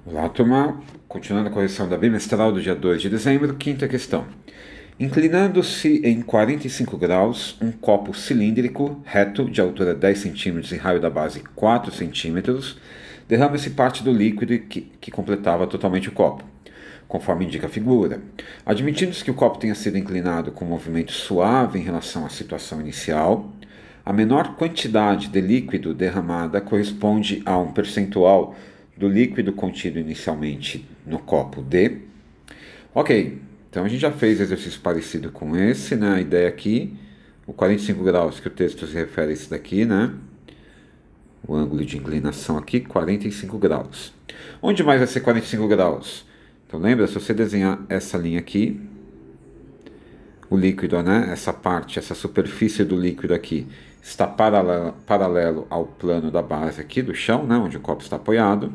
Olá, turma. Continuando a correção da bimestral do dia 2 de dezembro, quinta questão. Inclinando-se em 45 graus, um copo cilíndrico, reto, de altura 10 centímetros e raio da base 4 centímetros, derrama-se parte do líquido que completava totalmente o copo, conforme indica a figura. Admitindo-se que o copo tenha sido inclinado com um movimento suave em relação à situação inicial, a menor quantidade de líquido derramada corresponde a um percentual do líquido contido inicialmente no copo D. Ok, então a gente já fez exercício parecido com esse, né? A ideia aqui, o 45 graus, que o texto se refere a esse daqui, né? O ângulo de inclinação aqui, 45 graus. Onde mais vai ser 45 graus? Então lembra, se você desenhar essa linha aqui, o líquido, né? Essa parte, essa superfície do líquido aqui, está paralelo ao plano da base aqui do chão, né? Onde o copo está apoiado.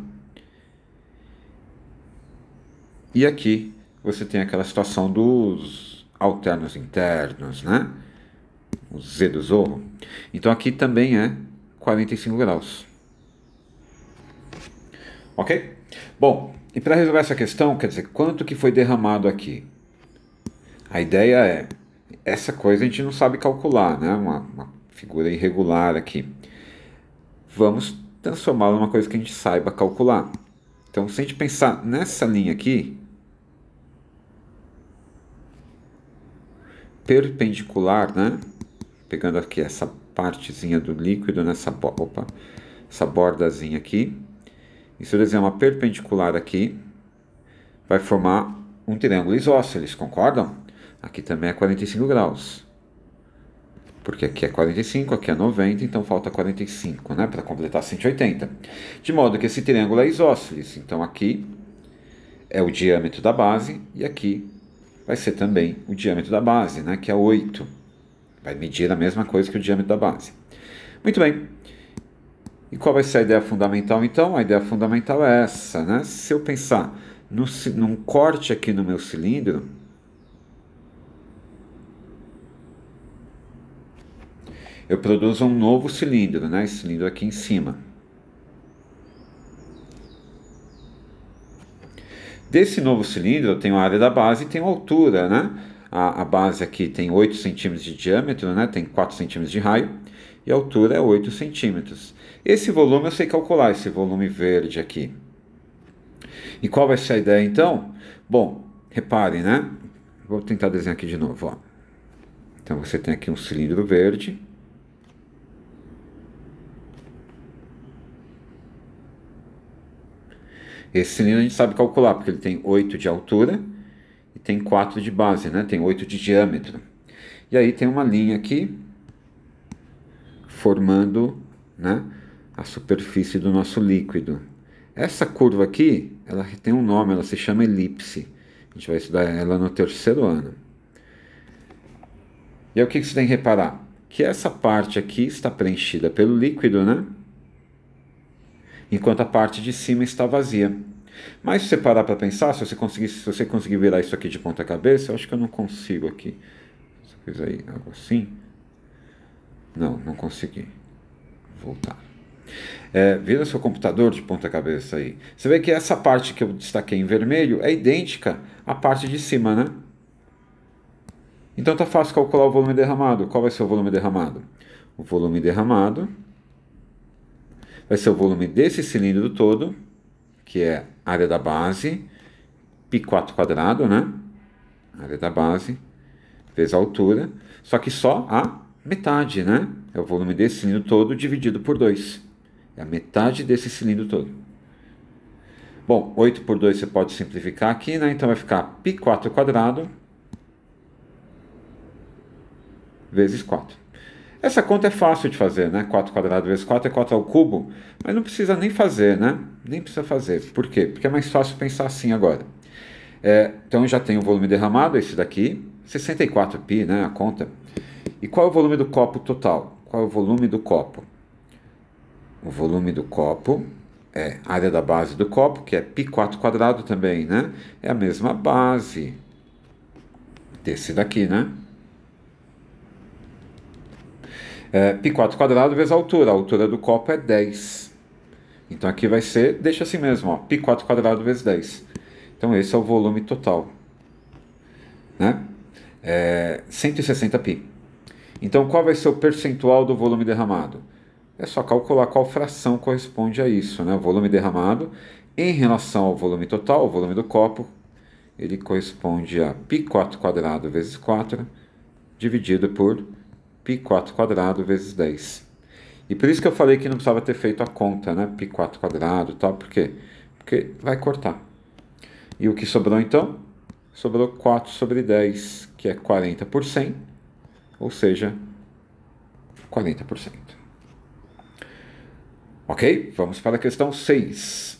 E aqui você tem aquela situação dos alternos internos, né? O Z do Zorro. Então aqui também é 45 graus. Ok? Bom, e para resolver essa questão, quer dizer, quanto que foi derramado aqui? A ideia é, essa coisa a gente não sabe calcular, né? Uma figura irregular aqui. Vamos transformá-la numa coisa que a gente saiba calcular. Então, se a gente pensar nessa linha aqui, perpendicular, né? Pegando aqui essa partezinha do líquido nessa essa bordazinha aqui. E se eu desenhar uma perpendicular aqui, vai formar um triângulo isósceles, concordam? Aqui também é 45 graus. Porque aqui é 45, aqui é 90, então falta 45, né? Para completar 180. De modo que esse triângulo é isósceles. Então aqui é o diâmetro da base e aqui vai ser também o diâmetro da base, né? Que é 8. Vai medir a mesma coisa que o diâmetro da base. Muito bem. E qual vai ser a ideia fundamental, então? A ideia fundamental é essa, né? Se eu pensar num corte aqui no meu cilindro, eu produzo um novo cilindro, né? Esse cilindro aqui em cima. Desse novo cilindro, eu tenho a área da base e tenho a altura, né? A base aqui tem 8 centímetros de diâmetro, né? Tem 4 centímetros de raio. E a altura é 8 centímetros. Esse volume eu sei calcular, esse volume verde aqui. E qual vai ser a ideia então? Bom, reparem, né? Vou tentar desenhar aqui de novo, ó. Então você tem aqui um cilindro verde. Esse cilindro a gente sabe calcular, porque ele tem 8 de altura e tem 4 de base, né? Tem 8 de diâmetro. E aí tem uma linha aqui formando, né, a superfície do nosso líquido. Essa curva aqui, ela tem um nome, ela se chama elipse. A gente vai estudar ela no terceiro ano. E aí o que você tem que reparar? Que essa parte aqui está preenchida pelo líquido, né? Enquanto a parte de cima está vazia. Mas se você parar para pensar, se você conseguir virar isso aqui de ponta cabeça, eu acho que eu não consigo aqui. Se eu fizer aí algo assim. Não, não consegui. Voltar. Vira seu computador de ponta cabeça aí. Você vê que essa parte que eu destaquei em vermelho é idêntica à parte de cima, né? Então tá fácil calcular o volume derramado. Qual vai ser o volume derramado? O volume derramado vai ser o volume desse cilindro todo, que é a área da base, π4 quadrado, né? Área da base, vezes a altura, só que só a metade, né? É o volume desse cilindro todo dividido por 2. É a metade desse cilindro todo. Bom, 8 por 2 você pode simplificar aqui, né? Então vai ficar π4 quadrado vezes 4. Essa conta é fácil de fazer, né? 4 quadrado vezes 4 é 4 ao cubo, mas não precisa nem fazer, né? Nem precisa fazer. Por quê? Porque é mais fácil pensar assim agora. Então eu já tenho o volume derramado, esse daqui, 64 π, né? A conta. E qual é o volume do copo total? Qual é o volume do copo? O volume do copo é a área da base do copo, que é π4 quadrado também, né? É a mesma base desse daqui, né? Π4 quadrado vezes a altura. A altura do copo é 10. Então aqui vai ser, deixa assim mesmo, ó, π4 quadrado vezes 10. Então esse é o volume total, né? 160 π. Então qual vai ser o percentual do volume derramado? É só calcular qual fração corresponde a isso, né? O volume derramado em relação ao volume total, o volume do copo, ele corresponde a π4 quadrado vezes 4, dividido por π4 quadrado vezes 10. E por isso que eu falei que não precisava ter feito a conta, né? π4 quadrado e tal, por quê? Porque vai cortar. E o que sobrou então? Sobrou 4 sobre 10, que é 40%, ou seja, 40%. Ok? Vamos para a questão 6.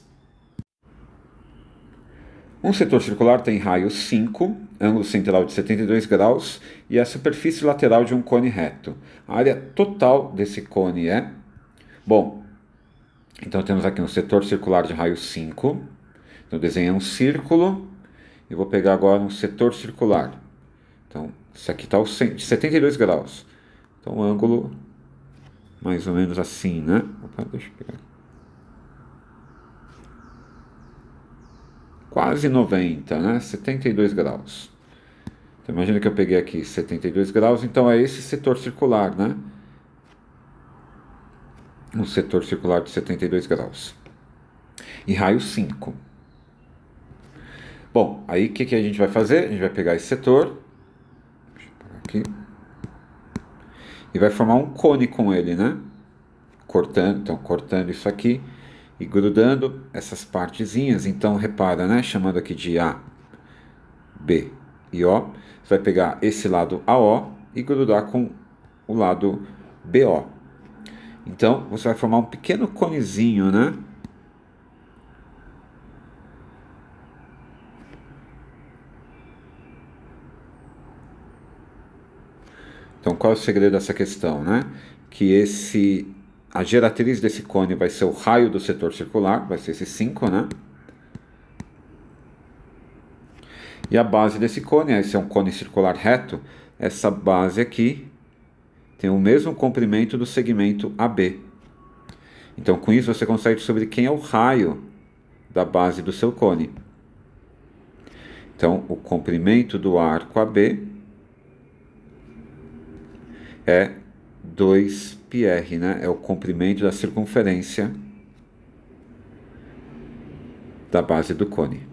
Um setor circular tem raio 5, ângulo central de 72 graus e a superfície lateral de um cone reto. A área total desse cone é... Bom, então temos aqui um setor circular de raio 5. Então desenhei um círculo e vou pegar agora um setor circular. Então, isso aqui está de 72 graus. Então, o ângulo mais ou menos assim, né? Opa, deixa eu pegar. Quase 90, né? 72 graus. Então, imagina que eu peguei aqui 72 graus, então é esse setor circular, né? Um setor circular de 72 graus. E raio 5. Bom, aí o que a gente vai fazer? A gente vai pegar esse setor, deixa eu parar aqui, e vai formar um cone com ele, né? Cortando isso aqui e grudando essas partezinhas. Então, repara, né? Chamando aqui de A, B e O. Você vai pegar esse lado AO e grudar com o lado BO. Então, você vai formar um pequeno conezinho, né? Então, qual é o segredo dessa questão, né? Que a geratriz desse cone vai ser o raio do setor circular, vai ser esse 5, né? E a base desse cone, esse é um cone circular reto, essa base aqui tem o mesmo comprimento do segmento AB. Então, com isso, você consegue descobrir quem é o raio da base do seu cone. Então, o comprimento do arco AB é 2πr, né? É o comprimento da circunferência da base do cone.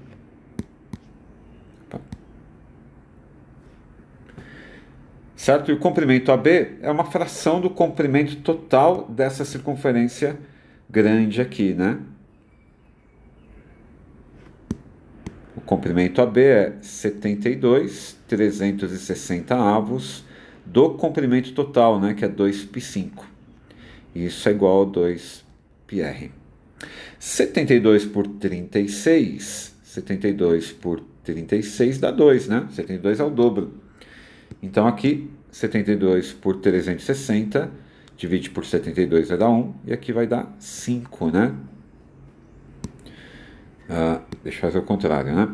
Certo? E o comprimento AB é uma fração do comprimento total dessa circunferência grande aqui, né? O comprimento AB é 72,360 avos do comprimento total, né? Que é 2π5. Isso é igual a 2πr. 72 por 36, 72 por 36 dá 2, né? 72 é o dobro. Então aqui, 72 por 360, divide por 72 vai dar 1, e aqui vai dar 5, né? Deixa eu fazer o contrário, né?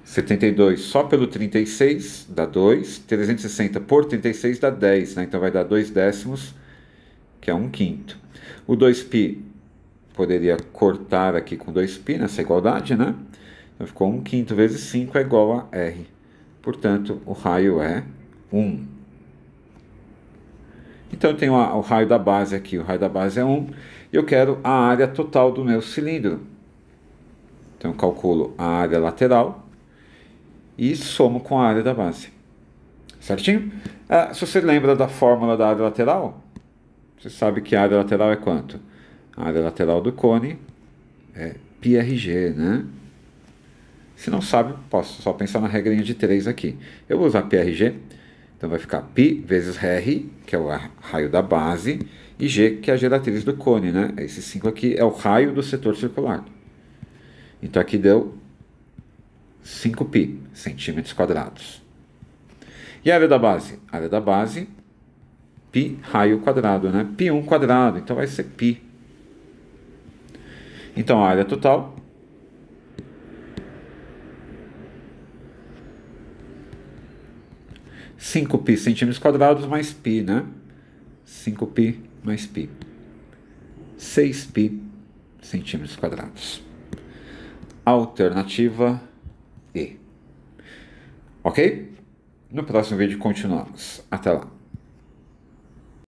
72 só pelo 36 dá 2, 360 por 36 dá 10, né? Então vai dar 2 décimos, que é 1/5. O 2π poderia cortar aqui com 2π nessa igualdade, né? Então ficou 1/5 vezes 5 é igual a R. Portanto, o raio é 1. Então, eu tenho o raio da base aqui. O raio da base é 1. E eu quero a área total do meu cilindro. Então, eu calculo a área lateral e somo com a área da base. Certinho? Se você lembra da fórmula da área lateral, você sabe que a área lateral é quanto? A área lateral do cone é πrg, né? Se não sabe, posso só pensar na regrinha de 3 aqui. Eu vou usar πrg, então vai ficar π vezes r, que é o raio da base, e g, que é a geratriz do cone, né? Esse 5 aqui é o raio do setor circular. Então aqui deu 5π, centímetros quadrados. E a área da base? A área da base, π raio quadrado, né? π1 quadrado, então vai ser π. Então a área total... 5π centímetros quadrados mais π, né? 5π mais π. 6π centímetros quadrados. Alternativa E. Ok? No próximo vídeo continuamos. Até lá.